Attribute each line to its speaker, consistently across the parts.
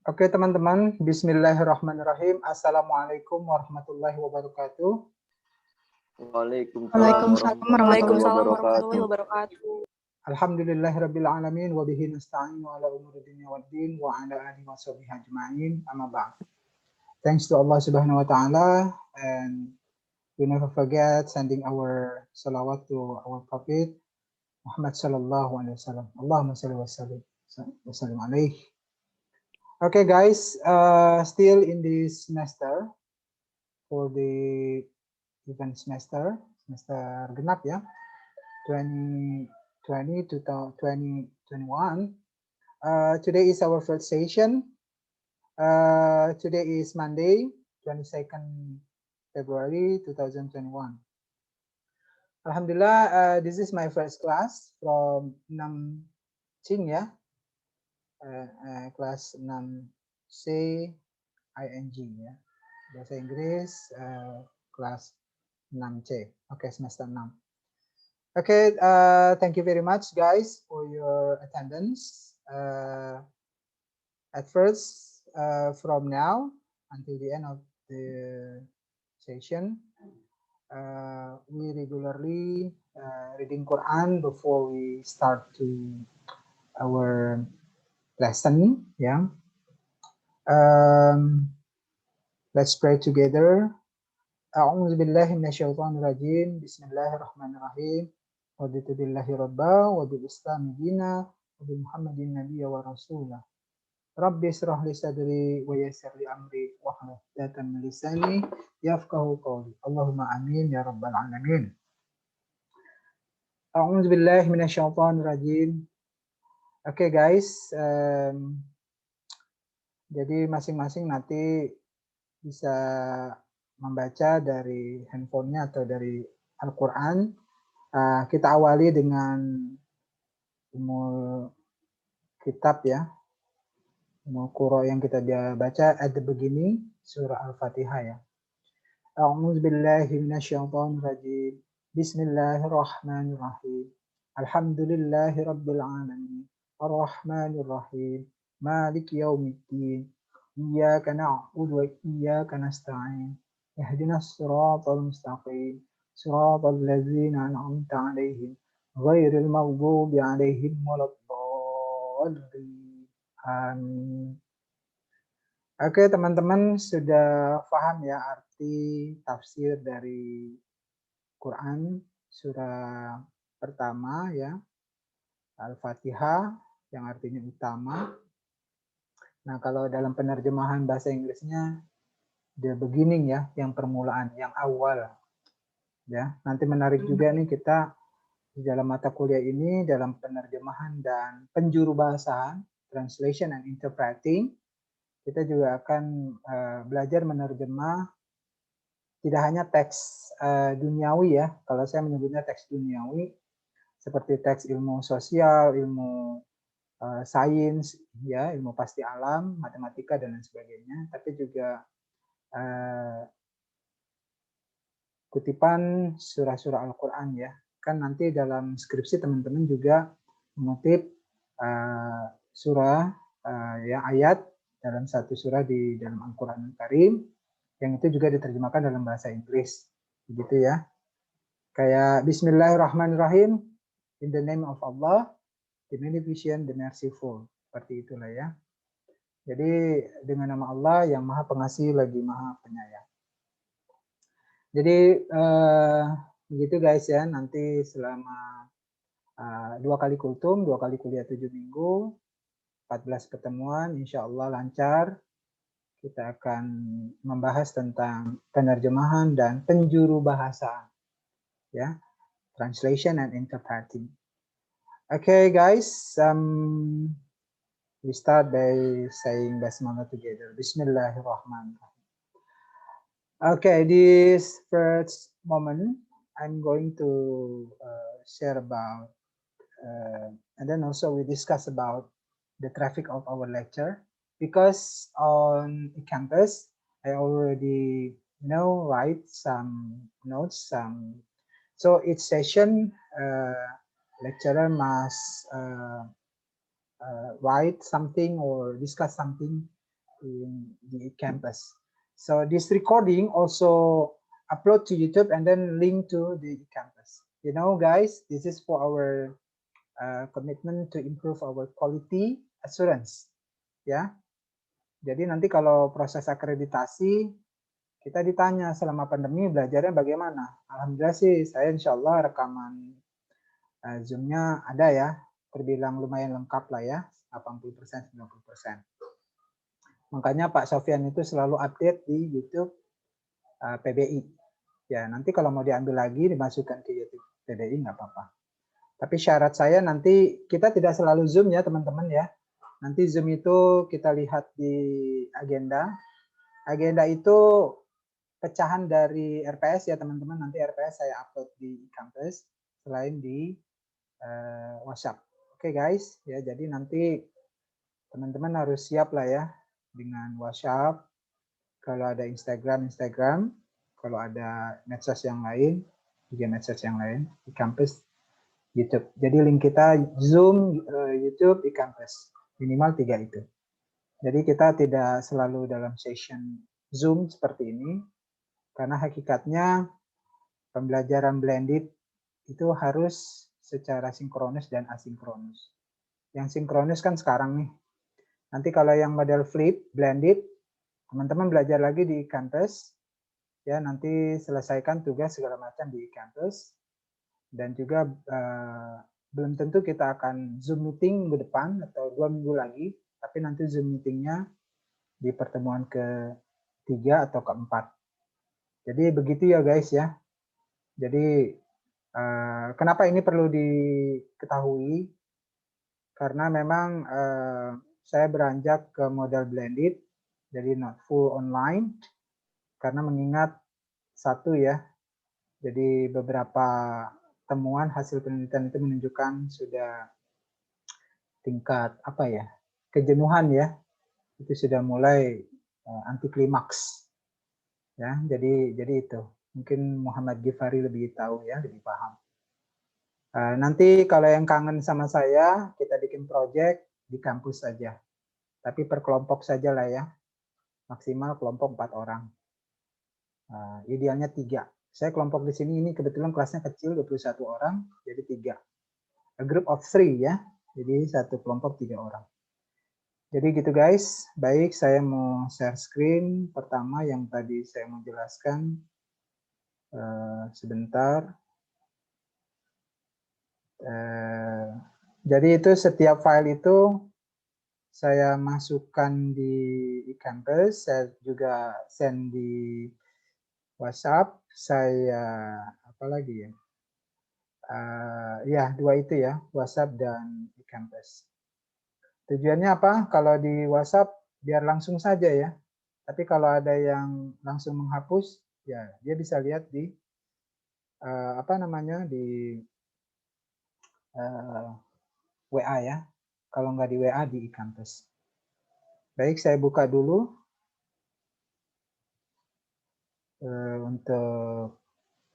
Speaker 1: Oke teman-teman, bismillahirrahmanirrahim. Assalamualaikum warahmatullahi wabarakatuh.
Speaker 2: Waalaikumsalam warahmatullahi wabarakatuh.
Speaker 1: Alhamdulillahirabbil alamin wa bihi nasta'inu ala umuri dunya waddin wa ala alihi washabihi ajma'in. Amma ba'd. Thanks to Allah Subhanahu wa taala, and we never forget sending our salawat to our prophet Muhammad sallallahu alaihi wasallam. Allahumma shalli wa sallim alaihi. Okay guys, still in this semester, for the event semester genap ya, 2020 to 2021. Today is our first session. Today is Monday, 22nd February 2021. Alhamdulillah, this is my first class from 6 Cing ya, kelas 6C ING ya, bahasa Inggris, kelas 6C. Oke, semester 6. Okay, thank you very much guys for your attendance. At first, from now until the end of the session, we regularly reading Quran before we start to our lesson. Yeah. Let's pray together. A'udzu billahi minasyaitonir rajim. Bismillahirrahmanirrahim. Raditu billahi rabba wa bil islami dina wa bi Muhammadin nabiyya wa rasulah. Rabbi israh li sadri wa yassir li amri wa hlul 'uqdatam min lisani yafqahu qawli. Allahumma amin ya rabbal alamin. A'udzu billahi minasyaitonir rajim. Oke guys, jadi masing-masing nanti bisa membaca dari handphonenya atau dari Al-Quran. Kita awali dengan umul kitab ya, umul qura yang kita baca at the beginning, surah Al-Fatihah ya. A'udzu billahi minasyaitonir rajim. Bismillahirrahmanirrahim. Alhamdulillahi rabbil alamin. Ar-Rahmanir Rahim. Maliki yaumiddin. Iyyaka na'budu wa iyyaka nasta'in. Ihdinas siratal mustaqim. Siratal ladzina an'amta 'alaihim ghairil maghdubi 'alaihim waladdallin. Amin. Oke, teman-teman sudah paham ya arti tafsir dari Quran surah pertama ya, Al-Fatihah, yang artinya utama. Nah, kalau dalam penerjemahan bahasa Inggrisnya the beginning ya, yang permulaan, yang awal. Ya, nanti menarik juga nih kita di dalam mata kuliah ini dalam penerjemahan dan penjuru bahasaan, translation and interpreting, kita juga akan belajar menerjemah tidak hanya teks duniawi ya, kalau saya menyebutnya teks duniawi seperti teks ilmu sosial, ilmu sains, ya, ilmu pasti alam, matematika dan lain sebagainya, tapi juga kutipan surah-surah Al-Quran ya. Kan nanti dalam skripsi teman-teman juga mengutip surah ya, ayat dalam satu surah di dalam Al-Quran Al-Karim, yang itu juga diterjemahkan dalam bahasa Inggris, begitu ya. Kayak Bismillahirrahmanirrahim, in the name of Allah, the Beneficent, the Merciful, seperti itulah ya. Jadi dengan nama Allah yang Maha Pengasih lagi Maha Penyayang. Jadi begitu guys ya, nanti selama 2 kali kultum, 2 kali kuliah 7 minggu, 14 pertemuan, insya Allah lancar. Kita akan membahas tentang penerjemahan dan penjuru bahasa, ya, translation and interpreting. Okay guys, we start by saying Basmalah together. Bismillahirrahmanirrahim. Okay, this first moment, I'm going to share about, and then also we discuss about the traffic of our lecture, because on campus, I already write some notes, so each session, lecturer must write something or discuss something in the campus. So this recording also upload to YouTube and then link to the campus. You know, guys, this is for our commitment to improve our quality assurance. Ya, jadi nanti kalau proses akreditasi kita ditanya selama pandemi belajarnya bagaimana. Alhamdulillah sih, saya insya Allah rekaman Zoom-nya ada ya, terbilang lumayan lengkap lah ya, 80%, 90%. Makanya Pak Sofyan itu selalu update di YouTube PBI. Ya, nanti kalau mau diambil lagi, dimasukkan ke YouTube PBI nggak apa-apa. Tapi syarat saya nanti kita tidak selalu Zoom ya teman-teman ya. Nanti Zoom itu kita lihat di agenda. Agenda itu pecahan dari RPS ya teman-teman. Nanti RPS saya upload di campus selain di WhatsApp. Oke guys, ya jadi nanti teman-teman harus siap lah ya dengan WhatsApp. Kalau ada Instagram, kalau ada medsos yang lain, juga medsos yang lain di campus YouTube. Jadi link kita Zoom, YouTube, di campus. Minimal 3 itu. Jadi kita tidak selalu dalam session Zoom seperti ini, karena hakikatnya pembelajaran blended itu harus secara sinkronus dan asinkronus. Yang sinkronus kan sekarang nih. Nanti kalau yang model flip, blended, teman-teman belajar lagi di campus, ya nanti selesaikan tugas segala macam di campus, dan juga belum tentu kita akan Zoom meeting minggu depan atau 2 minggu lagi, tapi nanti Zoom meetingnya di pertemuan ke-3 atau ke-4. Jadi begitu ya guys ya. Jadi kenapa ini perlu diketahui? Karena memang saya beranjak ke model blended, jadi not full online, karena mengingat satu ya, jadi beberapa temuan hasil penelitian itu menunjukkan sudah tingkat apa ya, kejenuhan ya, itu sudah mulai anti klimaks ya. Jadi itu mungkin Muhammad Gifari lebih tahu ya, lebih paham. Nanti kalau yang kangen sama saya, kita bikin project di kampus saja, tapi per kelompok saja lah ya, maksimal kelompok 4 orang, idealnya 3. Saya kelompok di sini ini kebetulan kelasnya kecil, 21 orang, jadi 3. A group of 3 ya, jadi satu kelompok 3 orang. Jadi gitu guys. Baik, saya mau share screen. Pertama yang tadi saya mau jelaskan, sebentar. Jadi itu setiap file itu saya masukkan di eCampus, saya juga send di WhatsApp, saya apa lagi ya? Ya, 2 itu ya, WhatsApp dan eCampus. Tujuannya apa? Kalau di WhatsApp biar langsung saja ya. Tapi kalau ada yang langsung menghapus, ya dia bisa lihat di apa namanya, di WA ya. Kalau nggak di WA di eCampus. Baik, saya buka dulu untuk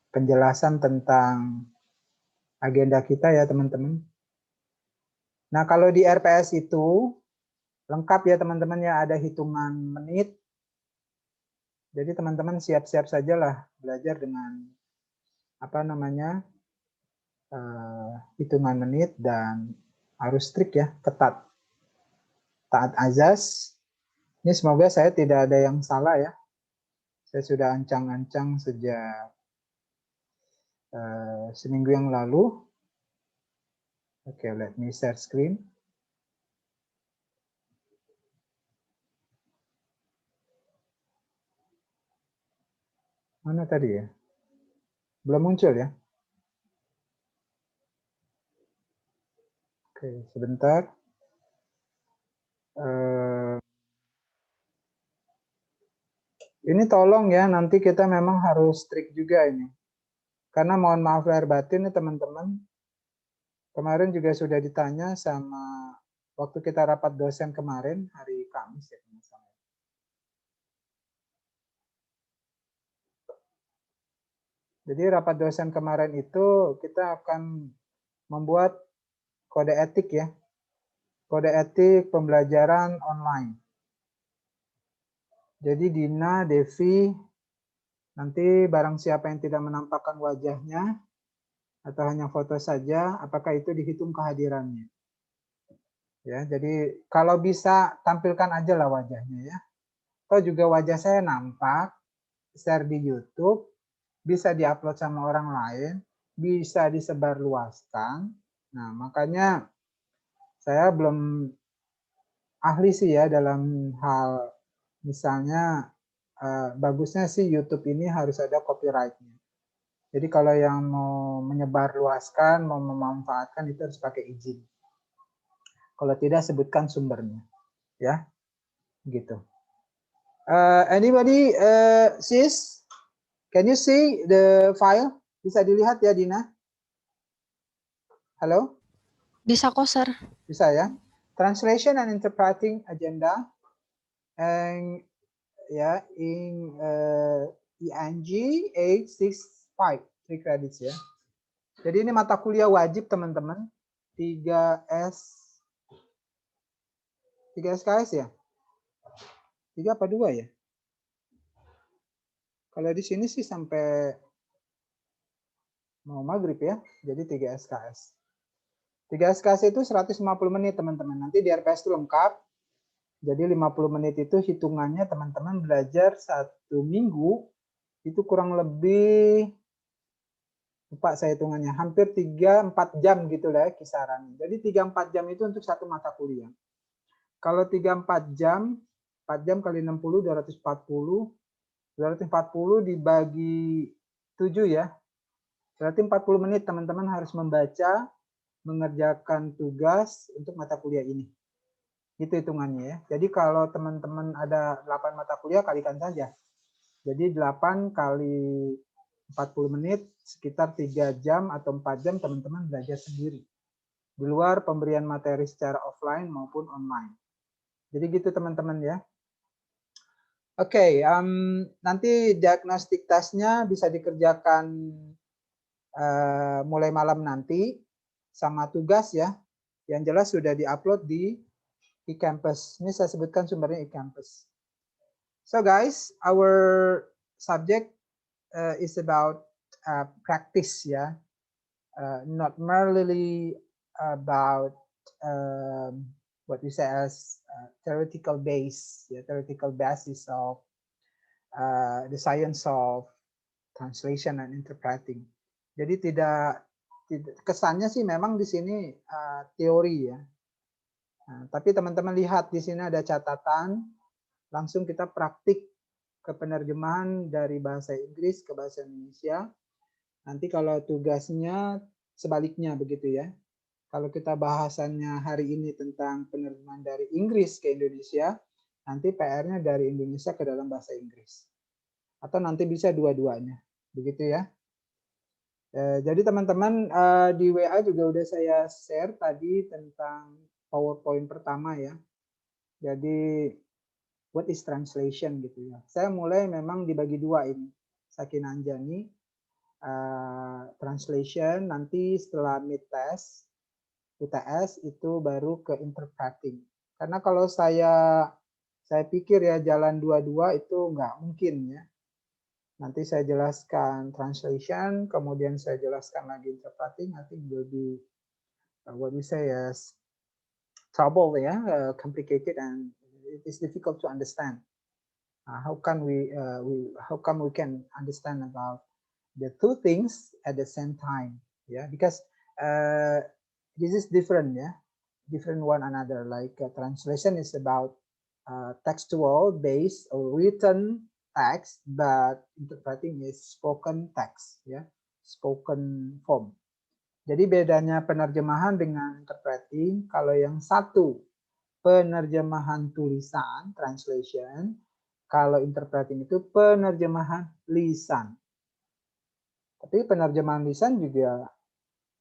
Speaker 1: penjelasan tentang agenda kita ya teman-teman. Nah kalau di RPS itu lengkap ya teman-teman ya, ada hitungan menit. Jadi teman-teman siap-siap sajalah belajar dengan apa namanya, hitungan menit, dan harus strict ya, ketat, taat azas. Ini semoga saya tidak ada yang salah ya. Saya sudah ancang-ancang sejak seminggu yang lalu. Oke, let me share screen. Mana tadi ya? Belum muncul ya? Oke, sebentar. Ini tolong ya, nanti kita memang harus strict juga ini. Karena mohon maaf lahir batin nih teman-teman. Kemarin juga sudah ditanya sama waktu kita rapat dosen kemarin, hari Kamis ya. Jadi rapat dosen kemarin itu kita akan membuat kode etik ya. Kode etik pembelajaran online. Jadi Dina, Devi, nanti barang siapa yang tidak menampakkan wajahnya atau hanya foto saja, apakah itu dihitung kehadirannya? Ya, jadi kalau bisa tampilkan aja lah wajahnya ya. Atau juga wajah saya nampak, share di YouTube, bisa diupload sama orang lain, bisa disebarluaskan. Nah, makanya saya belum ahli sih ya dalam hal misalnya bagusnya sih YouTube ini harus ada copyright-nya. Jadi kalau yang mau menyebarluaskan, mau memanfaatkan itu harus pakai izin. Kalau tidak sebutkan sumbernya, ya, gitu. Anybody sees? Can you see the file? Bisa dilihat ya, Dina? Halo?
Speaker 2: Bisa kok, Sir.
Speaker 1: Bisa ya. Translation and interpreting agenda and ya in ENG 865 3 credits ya. Jadi ini mata kuliah wajib teman-teman 3 SKS ya? 3 apa 2 ya? Kalau di sini sih sampai mau maghrib ya. Jadi 3 SKS. 3 SKS itu 150 menit teman-teman. Nanti di RPS itu lengkap. Jadi 50 menit itu hitungannya teman-teman belajar 1 minggu itu kurang lebih lupa saya hitungannya hampir 3-4 jam gitu lah ya kisaran. Jadi 3-4 jam itu untuk satu mata kuliah. Kalau 3-4 jam, 4 jam kali 60 240 dibagi 7 ya. Berarti 40 menit teman-teman harus membaca, mengerjakan tugas untuk mata kuliah ini. Itu hitungannya ya. Jadi kalau teman-teman ada 8 mata kuliah kalikan saja. Jadi 8 kali 40 menit sekitar 3 jam atau 4 jam teman-teman belajar sendiri. Di luar pemberian materi secara offline maupun online. Jadi gitu teman-teman ya. Oke, nanti diagnostik testnya bisa dikerjakan mulai malam nanti sama tugas ya. Yang jelas sudah diupload di eCampus. Ini saya sebutkan sumbernya eCampus. So guys, our subject is about practice ya. Not merely about what we say as theoretical base, theoretical basis of the science of translation and interpreting. Jadi tidak kesannya sih memang di sini teori ya. Nah, tapi teman-teman lihat di sini ada catatan, langsung kita praktik ke penerjemahan dari bahasa Inggris ke bahasa Indonesia. Nanti kalau tugasnya sebaliknya begitu ya. Kalau kita bahasannya hari ini tentang penerjemahan dari Inggris ke Indonesia, nanti PR-nya dari Indonesia ke dalam bahasa Inggris. Atau nanti bisa dua-duanya. Begitu ya. Jadi teman-teman di WA juga udah saya share tadi tentang PowerPoint pertama ya. Jadi what is translation gitu ya. Saya mulai memang dibagi dua ini. Sakin Anjani translation, nanti setelah mid test UTS itu baru ke interpreting. Karena kalau saya pikir ya jalan dua-dua itu nggak mungkin ya. Nanti saya jelaskan translation, kemudian saya jelaskan lagi interpreting. I think will be what we say as trouble ya, complicated and it is difficult to understand. How can we can understand about the two things at the same time? Yeah, because this is different, yeah, different one another. Like translation is about textual based or written text, but interpreting is spoken text, ya, spoken form. Jadi bedanya penerjemahan dengan interpreting, kalau yang satu penerjemahan tulisan, translation, kalau interpreting itu penerjemahan lisan. Tapi penerjemahan lisan juga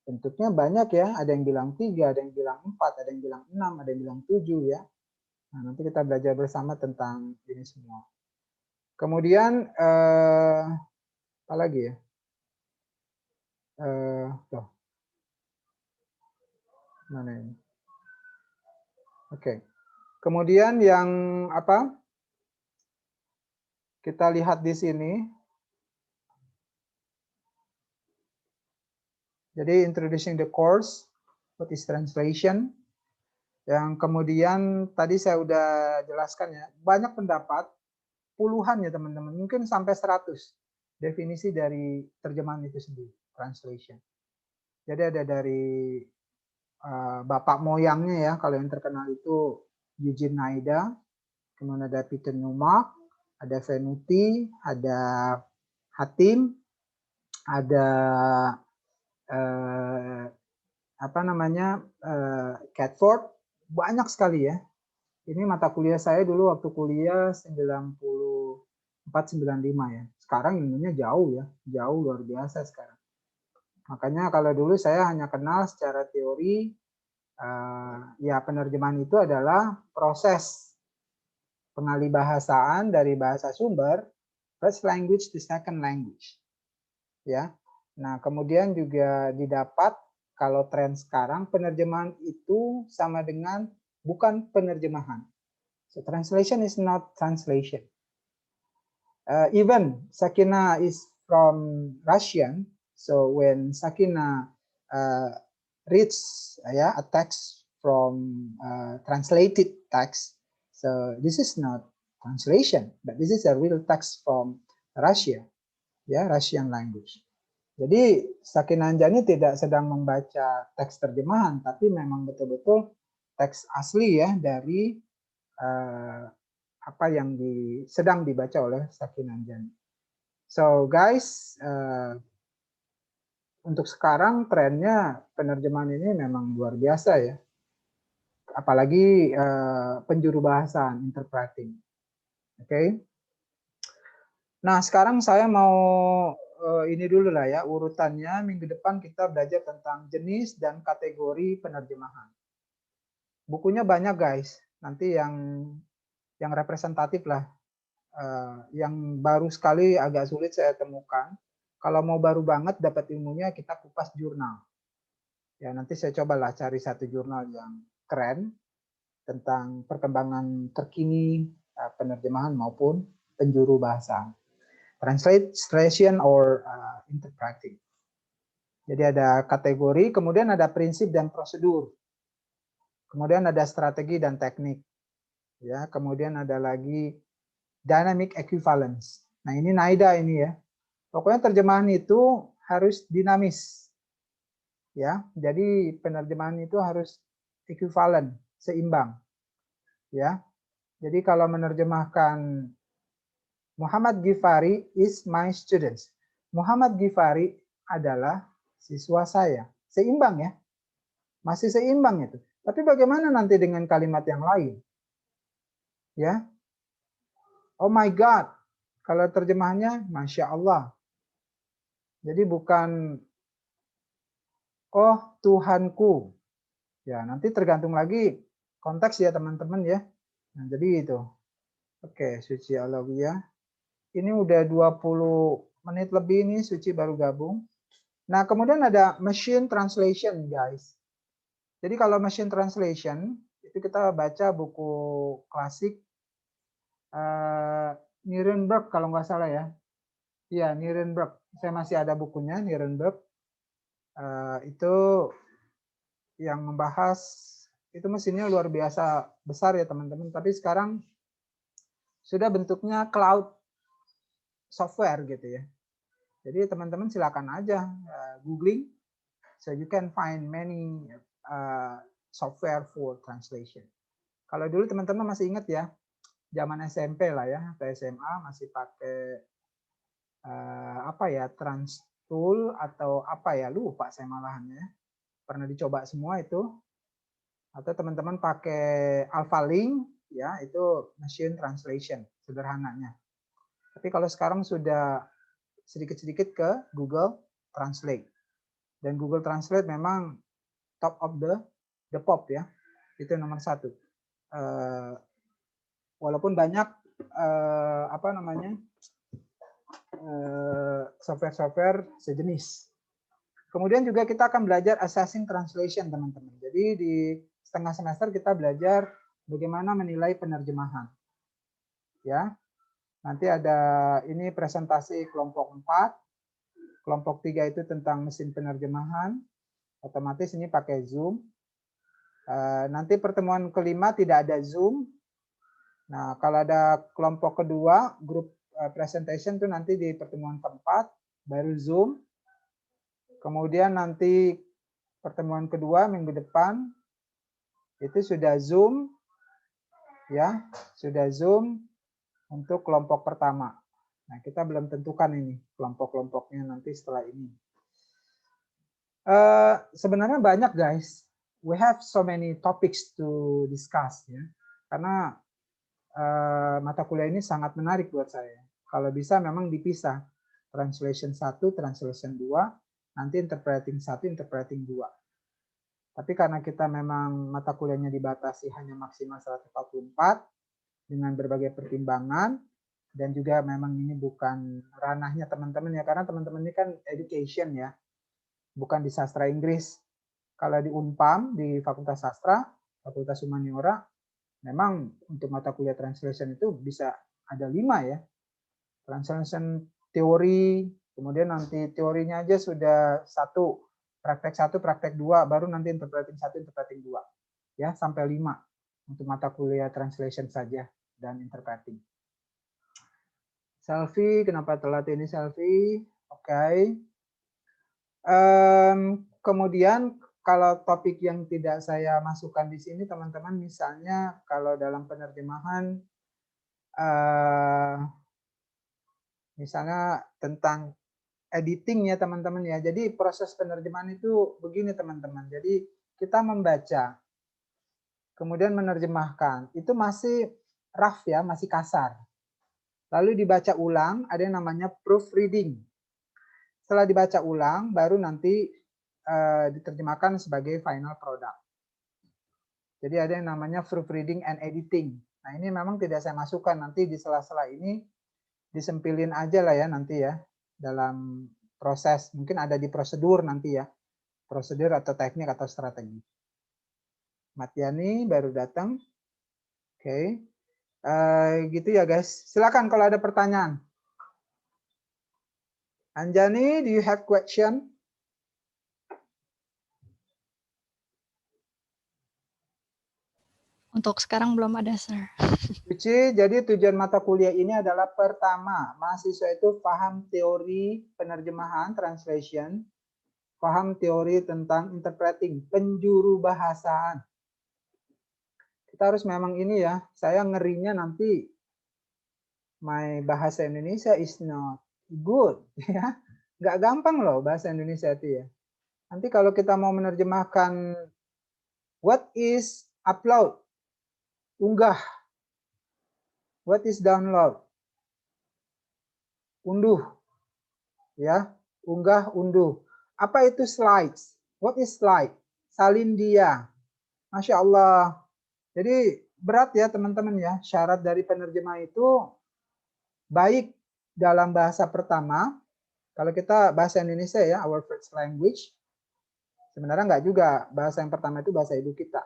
Speaker 1: bentuknya banyak ya, ada yang bilang 3, ada yang bilang 4, ada yang bilang 6, ada yang bilang 7 ya. Nah, nanti kita belajar bersama tentang ini semua. Kemudian apa lagi ya? Mana ini? Oke. Kemudian yang apa? Kita lihat di sini. Jadi introducing the course, what is translation? Yang kemudian tadi saya udah jelaskan ya, banyak pendapat, puluhan ya teman-teman, mungkin sampai 100 definisi dari terjemahan itu sendiri, translation. Jadi ada dari bapak moyangnya ya, kalau yang terkenal itu Eugene Naida, kemudian ada Peter Newmark, ada Venuti, ada Hatim, ada Catford, banyak sekali ya. Ini mata kuliah saya dulu waktu kuliah 94-95 ya. Sekarang ilmunya jauh ya, jauh luar biasa sekarang. Makanya kalau dulu saya hanya kenal secara teori, ya penerjemahan itu adalah proses pengalihbahasaan dari bahasa sumber first language to second language. Ya. Nah, kemudian juga didapat kalau tren sekarang penerjemahan itu sama dengan bukan penerjemahan. So translation is not translation. Even Sakina is from Russian. So when Sakina reads a text from translated text, so this is not translation, but this is a real text from Russia, Russian language. Jadi Sakina Anjani tidak sedang membaca teks terjemahan, tapi memang betul-betul teks asli ya dari apa yang sedang dibaca oleh Sakina Anjani. So guys, untuk sekarang trennya penerjemahan ini memang luar biasa ya. Apalagi penjuru bahasan, interpreting. Oke. Nah, sekarang saya mau ini dulu lah ya, urutannya minggu depan kita belajar tentang jenis dan kategori penerjemahan. Bukunya banyak guys, nanti yang representatif lah. Yang baru sekali agak sulit saya temukan. Kalau mau baru banget dapat ilmunya, kita kupas jurnal. Ya, nanti saya cobalah cari satu jurnal yang keren tentang perkembangan terkini penerjemahan maupun penjuru bahasa. Translation or interpreting. Jadi ada kategori, kemudian ada prinsip dan prosedur. Kemudian ada strategi dan teknik. Ya, kemudian ada lagi dynamic equivalence. Nah, ini Naida ini ya. Pokoknya terjemahan itu harus dinamis. Ya, jadi penerjemahan itu harus equivalent, seimbang. Ya. Jadi kalau menerjemahkan Muhammad Ghifari is my students. Muhammad Ghifari adalah siswa saya. Seimbang ya. Masih seimbang itu. Tapi bagaimana nanti dengan kalimat yang lain? Ya. Oh my God. Kalau terjemahannya Masya Allah. Jadi bukan oh Tuhanku. Ya, nanti tergantung lagi konteks ya teman-teman ya. Nah, jadi itu. Oke, Suci Alawiyah. Ini udah 20 menit lebih nih Suci baru gabung. Nah, kemudian ada machine translation, guys. Jadi kalau machine translation, itu kita baca buku klasik Nirenberg kalau nggak salah ya. Iya, Nirenberg. Saya masih ada bukunya, Nirenberg. Itu yang membahas, itu mesinnya luar biasa besar ya teman-teman. Tapi sekarang sudah bentuknya cloud software gitu ya. Jadi teman-teman silakan aja googling, so you can find many software for translation. Kalau dulu teman-teman masih ingat ya, zaman SMP lah ya, atau SMA masih pakai Transtool atau lupa saya malahannya. Pernah dicoba semua itu. Atau teman-teman pakai AlphaLink ya, itu machine translation sederhananya. Tapi kalau sekarang sudah sedikit-sedikit ke Google Translate. Dan Google Translate memang top of the pop ya. Itu nomor 1. Walaupun banyak software-software sejenis. Kemudian juga kita akan belajar assessing translation, teman-teman. Jadi di setengah semester kita belajar bagaimana menilai penerjemahan. Ya. Nanti ada ini presentasi kelompok 4. Kelompok 3 itu tentang mesin penerjemahan. Otomatis ini pakai Zoom. Nanti pertemuan kelima tidak ada Zoom. Nah, kalau ada kelompok kedua, grup presentation itu nanti di pertemuan keempat, baru Zoom. Kemudian nanti pertemuan kedua minggu depan, itu sudah Zoom. Ya, sudah Zoom untuk kelompok pertama. Nah, kita belum tentukan ini kelompok-kelompoknya nanti setelah ini. Sebenarnya banyak guys. We have so many topics to discuss ya. Karena mata kuliah ini sangat menarik buat saya. Kalau bisa memang dipisah. Translation 1, translation 2, nanti interpreting 1, interpreting 2. Tapi karena kita memang mata kuliahnya dibatasi hanya maksimal 144 dengan berbagai pertimbangan, dan juga memang ini bukan ranahnya teman-teman ya, karena teman-teman ini kan education ya, bukan di sastra Inggris. Kalau di Unpam, di Fakultas Sastra, Fakultas Humaniora, memang untuk mata kuliah translation itu bisa ada 5 ya. Translation teori, kemudian nanti teorinya aja sudah 1, praktek 1, praktek 2, baru nanti interpreting 1, interpreting 2. Ya, sampai 5 untuk mata kuliah translation saja dan interpreting. Selfie, kenapa telat ini Selfie? Oke. Kemudian kalau topik yang tidak saya masukkan di sini teman-teman, misalnya kalau dalam penerjemahan misalnya tentang editing ya teman-teman ya. Jadi proses penerjemahan itu begini teman-teman. Jadi kita membaca, kemudian menerjemahkan. Itu masih rough ya, masih kasar. Lalu dibaca ulang, ada yang namanya proofreading. Setelah dibaca ulang, baru nanti diterjemahkan sebagai final product. Jadi ada yang namanya proofreading and editing. Nah ini memang tidak saya masukkan, nanti di sela-sela ini disempilin aja lah ya nanti ya. Dalam proses, mungkin ada di prosedur nanti ya. Prosedur atau teknik atau strategi. Matiani baru datang. Oke. Gitu ya guys. Silakan kalau ada pertanyaan. Anjani, do you have question?
Speaker 2: Untuk sekarang belum ada, Sir.
Speaker 1: Uci, jadi tujuan mata kuliah ini adalah pertama, mahasiswa itu paham teori penerjemahan, translation, paham teori tentang interpreting, penjuru bahasaan. Kita harus memang ini ya, saya ngerinya nanti my bahasa Indonesia is not good ya. Nggak gampang loh bahasa Indonesia itu ya. Nanti kalau kita mau menerjemahkan what is upload, unggah. What is download? Unduh. Ya, unggah, unduh. Apa itu slides? What is slide? Salin dia. Masya Allah. Jadi berat ya teman-teman ya. Syarat dari penerjemah itu baik dalam bahasa pertama. Kalau kita bahasa Indonesia ya, our first language. Sebenarnya enggak juga. Bahasa yang pertama itu bahasa ibu kita.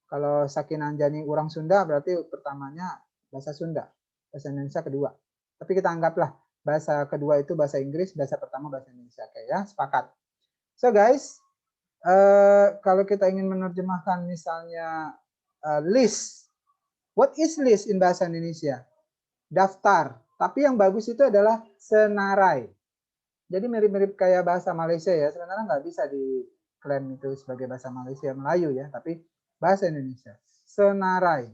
Speaker 1: Kalau Sakinah Anjani orang Sunda berarti pertamanya bahasa Sunda. Bahasa Indonesia kedua. Tapi kita anggaplah bahasa kedua itu bahasa Inggris, bahasa pertama bahasa Indonesia. Oke ya, sepakat. So guys, kalau kita ingin menerjemahkan misalnya list. What is list in bahasa Indonesia? Daftar. Tapi yang bagus itu adalah senarai. Jadi mirip-mirip kayak bahasa Malaysia ya. Sebenarnya nggak bisa diklaim itu sebagai bahasa Malaysia Melayu ya, tapi bahasa Indonesia. Senarai.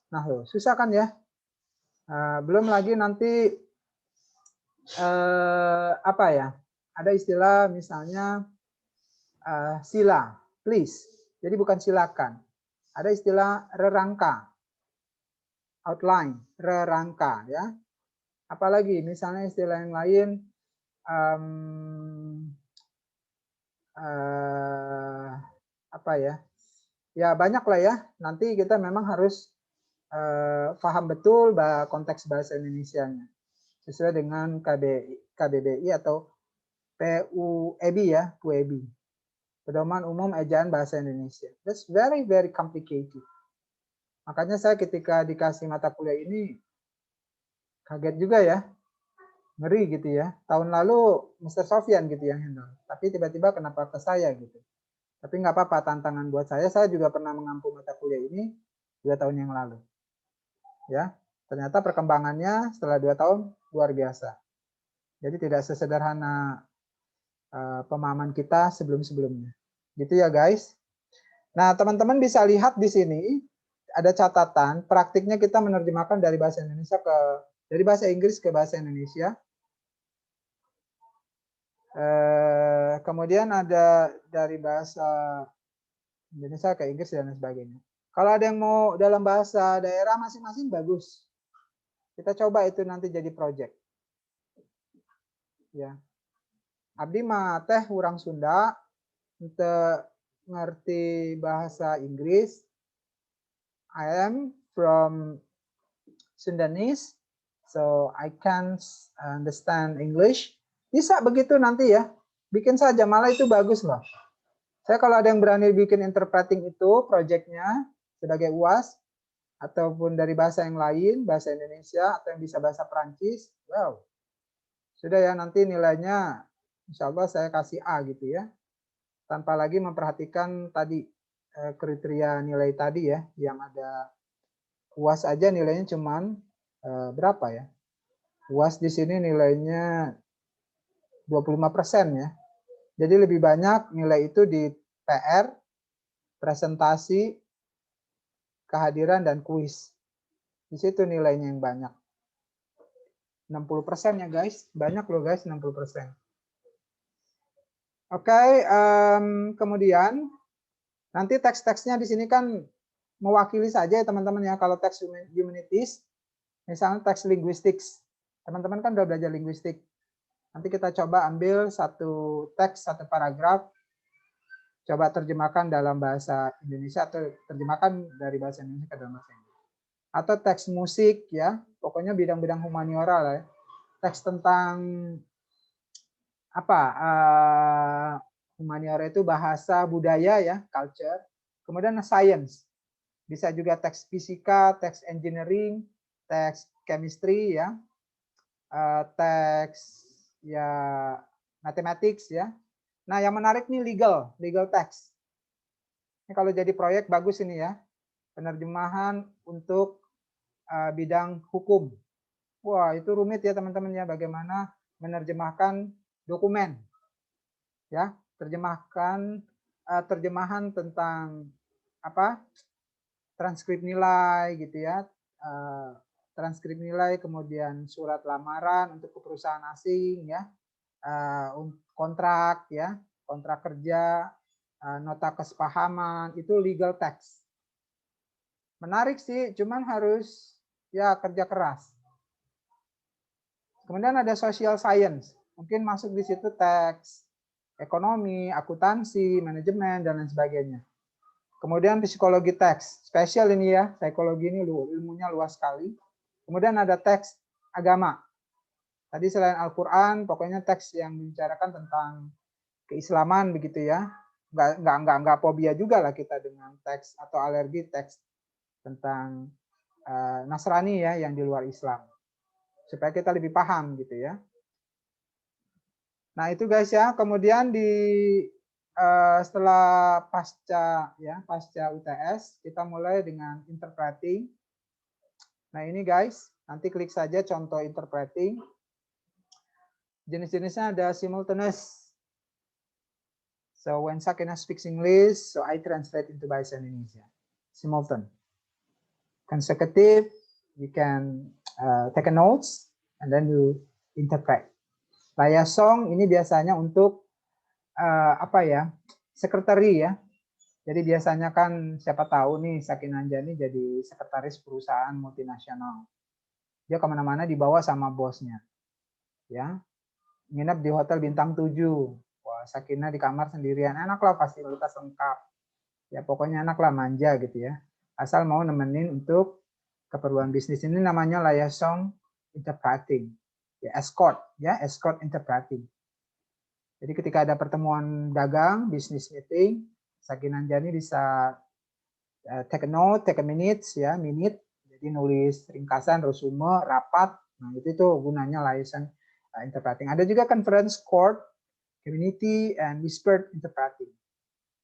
Speaker 1: Nah, loh, susah kan ya? Belum lagi nanti apa ya? Ada istilah misalnya sila, please. Jadi bukan silakan. Ada istilah rerangka, outline, rerangka ya. Apalagi misalnya istilah yang lain apa ya? Ya banyak lah ya. Nanti kita memang harus paham betul konteks bahasa Indonesianya sesuai dengan KBBI atau PUEB ya, PUEB. Pedoman Umum Ejaan Bahasa Indonesia. That's very very complicated. Makanya saya ketika dikasih mata kuliah ini Kaget juga ya. Ngeri gitu ya. Tahun lalu Mr. Sofyan gitu yang handle. Tapi tiba-tiba kenapa ke saya gitu. Tapi nggak apa-apa, tantangan buat saya. Saya juga pernah mengampu mata kuliah ini 2 tahun yang lalu. Ya, ternyata perkembangannya setelah 2 tahun luar biasa. Jadi tidak sesederhana pemahaman kita sebelum-sebelumnya. Gitu ya guys. Nah, teman-teman bisa lihat di sini ada catatan praktiknya kita menerjemahkan dari bahasa Indonesia dari bahasa Inggris ke bahasa Indonesia. Kemudian ada dari bahasa Indonesia ke Inggris dan sebagainya. Kalau ada yang mau dalam bahasa daerah masing-masing bagus. Kita coba itu nanti jadi project. Ya. Abdi mah teh urang Sunda, untuk ngerti bahasa Inggris. I am from Sundanese, so I can't understand English. Bisa begitu nanti ya. Bikin saja, malah itu bagus loh. Saya kalau ada yang berani bikin interpreting itu, projectnya sebagai UAS, ataupun dari bahasa yang lain, bahasa Indonesia, atau yang bisa bahasa Perancis, wow. Sudah ya, nanti nilainya insya Allah saya kasih A gitu ya. Tanpa lagi memperhatikan tadi kriteria nilai tadi ya, yang ada UAS aja nilainya cuman berapa ya? UAS di sini nilainya 25% ya. Jadi lebih banyak nilai itu di PR, presentasi, kehadiran, dan kuis. Di situ nilainya yang banyak. 60% ya guys. Banyak loh guys, 60%. Oke, kemudian nanti teks-teksnya di sini kan mewakili saja ya teman-teman ya. Kalau teks humanities, misalnya teks linguistics. Teman-teman kan udah belajar linguistik. Nanti kita coba ambil satu teks, satu paragraf, coba terjemahkan dalam bahasa Indonesia atau terjemahkan dari bahasa Indonesia ke dalam bahasa Inggris. Atau teks musik ya, pokoknya bidang-bidang humaniora lah ya. Teks tentang apa? Humaniora itu bahasa, budaya ya, culture. Kemudian science. Bisa juga teks fisika, teks engineering, teks chemistry ya. Teks ya mathematics ya. Nah, yang menarik nih legal text. Ini kalau jadi proyek bagus ini ya. Penerjemahan untuk bidang hukum. Wah, itu rumit ya teman-teman ya, bagaimana menerjemahkan dokumen. Ya, terjemahan tentang apa? Transkrip nilai gitu ya. Transkrip nilai, kemudian surat lamaran untuk ke perusahaan asing ya. Kontrak ya, kontrak kerja, nota kesepahaman, itu legal text. Menarik sih, cuman harus ya kerja keras. Kemudian ada social science, mungkin masuk di situ teks ekonomi, akuntansi, manajemen, dan lain sebagainya. Kemudian psikologi teks, spesial ini ya, psikologi ini ilmunya luas sekali. Kemudian ada teks agama. Tadi selain Al-Quran, pokoknya teks yang membicarakan tentang keislaman begitu ya. Nggak fobia juga lah kita dengan teks atau alergi teks tentang Nasrani ya yang di luar Islam. Supaya kita lebih paham gitu ya. Nah, itu guys ya. Kemudian setelah pasca UTS, kita mulai dengan interpreting. Nah, ini guys, nanti klik saja contoh interpreting. Jenis-jenisnya ada simultaneous. So when Sakina speaks English, so I translate into bahasa Indonesia. Simultan. Consecutive, you can take a notes and then you interpret. Liaison ini biasanya untuk sekretari ya. Jadi biasanya kan siapa tahu nih Sakina Anjani jadi sekretaris perusahaan multinasional. Dia kemana-mana dibawa sama bosnya. Ya, nginep di hotel bintang 7. Wah, Sakina di kamar sendirian. Enak lah, fasilitas lengkap. Ya pokoknya enak lah, manja gitu ya. Asal mau nemenin untuk keperluan bisnis. Ini namanya liaison interpreting. Ya, escort interpreting. Jadi ketika ada pertemuan dagang, business meeting, Sakina Anjani bisa take a note, take a minutes ya, minute. Jadi nulis ringkasan, resume, rapat, Nah, itu tuh gunanya liaison interpreting. Ada juga conference court, community, and whispered interpreting.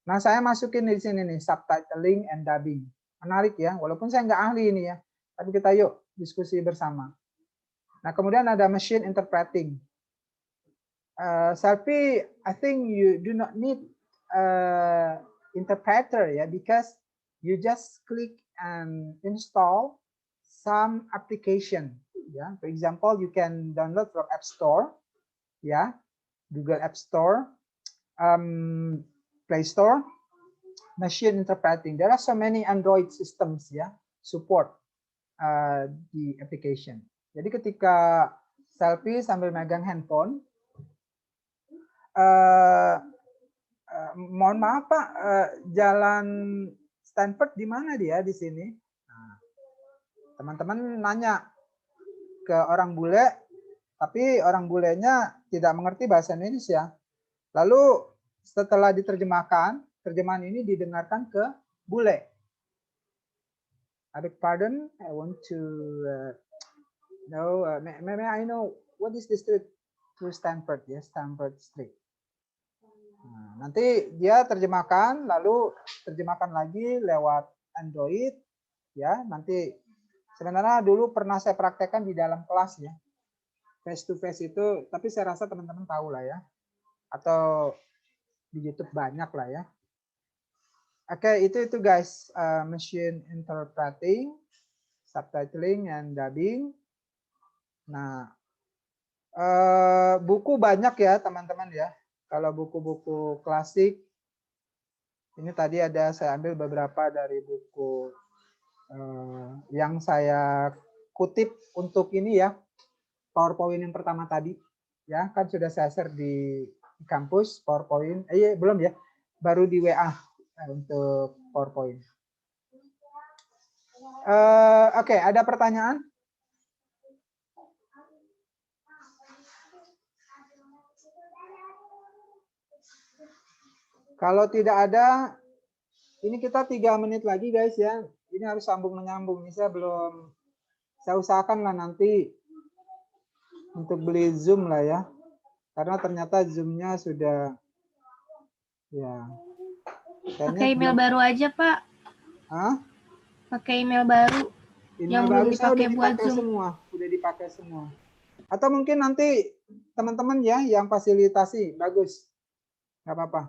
Speaker 1: Nah, saya masukin di sini nih, subtitling and dubbing. Menarik ya, walaupun saya nggak ahli ini ya, tapi kita yuk diskusi bersama. Nah, kemudian ada machine interpreting. Selfie, I think you do not need interpreter ya, because you just click and install some application. Ya, for example, you can download from App Store, ya, Google App Store, Play Store, machine interpreting. There are so many Android systems ya support di application. Jadi ketika selfie sambil megang handphone, mohon maaf Pak, jalan Stanford di mana dia di sini? Nah, teman-teman nanya ke orang bule, tapi orang bulenya tidak mengerti bahasa Indonesia. Lalu setelah diterjemahkan, terjemahan ini didengarkan ke bule. I beg pardon, I want to know, may I know what is the street to Stanford? Yes, Stanford Street. Nah, nanti dia terjemahkan, lalu terjemahkan lagi lewat Android, ya. Nanti sebenarnya dulu pernah saya praktekkan di dalam kelas ya, face to face itu, tapi saya rasa teman-teman tahu lah ya, atau di YouTube banyak lah ya. Oke, itu guys, machine interpreting, subtitling, and dubbing. Nah, buku banyak ya teman-teman ya. Kalau buku-buku klasik, ini tadi ada saya ambil beberapa dari buku yang saya kutip untuk ini ya, PowerPoint yang pertama tadi. Ya, kan sudah saya share di kampus PowerPoint. Belum ya, baru di WA untuk PowerPoint. Oke, ada pertanyaan? Kalau tidak ada, ini kita 3 menit lagi guys ya. Ini harus sambung menyambung. Ini saya usahakan lah nanti untuk beli Zoom lah ya. Karena ternyata Zoom-nya sudah ya.
Speaker 2: Pakai email baru aja Pak.
Speaker 1: Hah?
Speaker 2: Pakai email baru.
Speaker 1: Email baru saya udah dipakai semua. Udah dipakai semua. Atau mungkin nanti teman-teman ya yang fasilitasi. Bagus. Nggak apa-apa.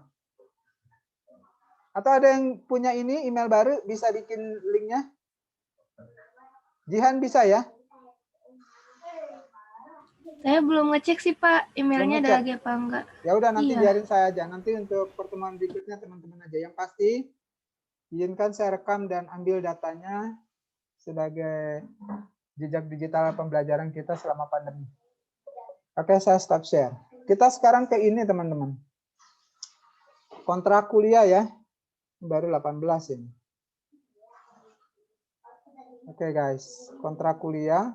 Speaker 1: Atau ada yang punya ini email baru, bisa bikin linknya? Jihan bisa ya?
Speaker 2: Saya belum ngecek sih Pak, emailnya ada lagi apa enggak.
Speaker 1: Ya udah nanti biarin saya aja. Nanti untuk pertemuan berikutnya teman-teman aja. Yang pasti izinkan saya rekam dan ambil datanya sebagai jejak digital pembelajaran kita selama pandemi. Oke, saya stop share. Kita sekarang ke ini teman-teman. Kontrak kuliah ya. Baru 18 ini. Oke guys, kontrak kuliah.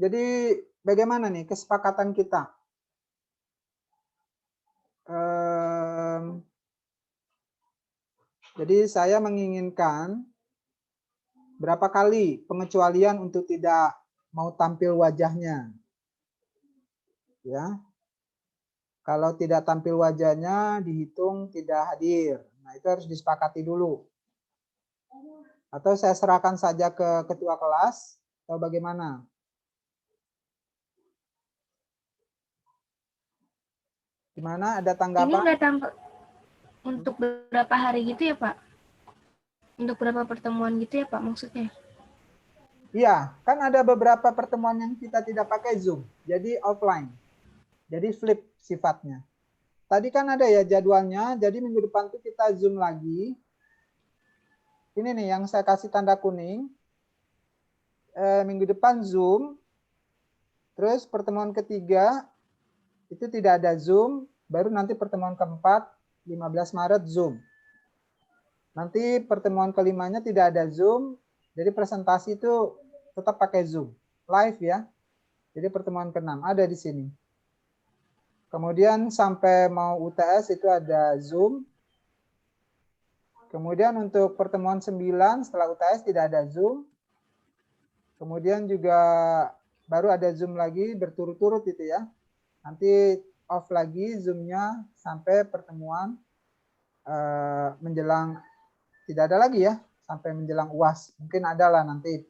Speaker 1: Jadi bagaimana nih kesepakatan kita? Jadi saya menginginkan berapa kali pengecualian untuk tidak mau tampil wajahnya. Ya. Kalau tidak tampil wajahnya dihitung tidak hadir. Nah, itu harus disepakati dulu. Atau saya serahkan saja ke ketua kelas atau bagaimana? Gimana? Ada tanggapan?
Speaker 2: Ini udah tampil untuk berapa hari gitu ya Pak? Untuk berapa pertemuan gitu ya Pak maksudnya?
Speaker 1: Iya, kan ada beberapa pertemuan yang kita tidak pakai Zoom, jadi offline. Jadi flip sifatnya. Tadi kan ada ya jadwalnya, jadi minggu depan tuh kita Zoom lagi. Ini nih yang saya kasih tanda kuning. Minggu depan Zoom. Terus pertemuan ketiga itu tidak ada Zoom, baru nanti pertemuan keempat 15 Maret Zoom. Nanti pertemuan kelimanya tidak ada Zoom, jadi presentasi itu tetap pakai Zoom. Live ya. Jadi pertemuan ke-6 ada di sini. Kemudian sampai mau UTS itu ada Zoom. Kemudian untuk pertemuan 9 setelah UTS tidak ada Zoom. Kemudian juga baru ada Zoom lagi berturut-turut itu ya. Nanti off lagi Zoom-nya sampai pertemuan menjelang, tidak ada lagi ya, sampai menjelang UAS. Mungkin ada lah nanti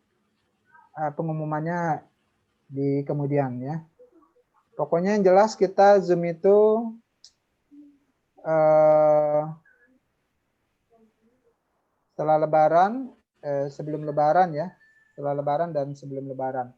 Speaker 1: pengumumannya di kemudian ya. Pokoknya yang jelas kita Zoom itu setelah Lebaran, sebelum Lebaran ya, setelah Lebaran dan sebelum Lebaran.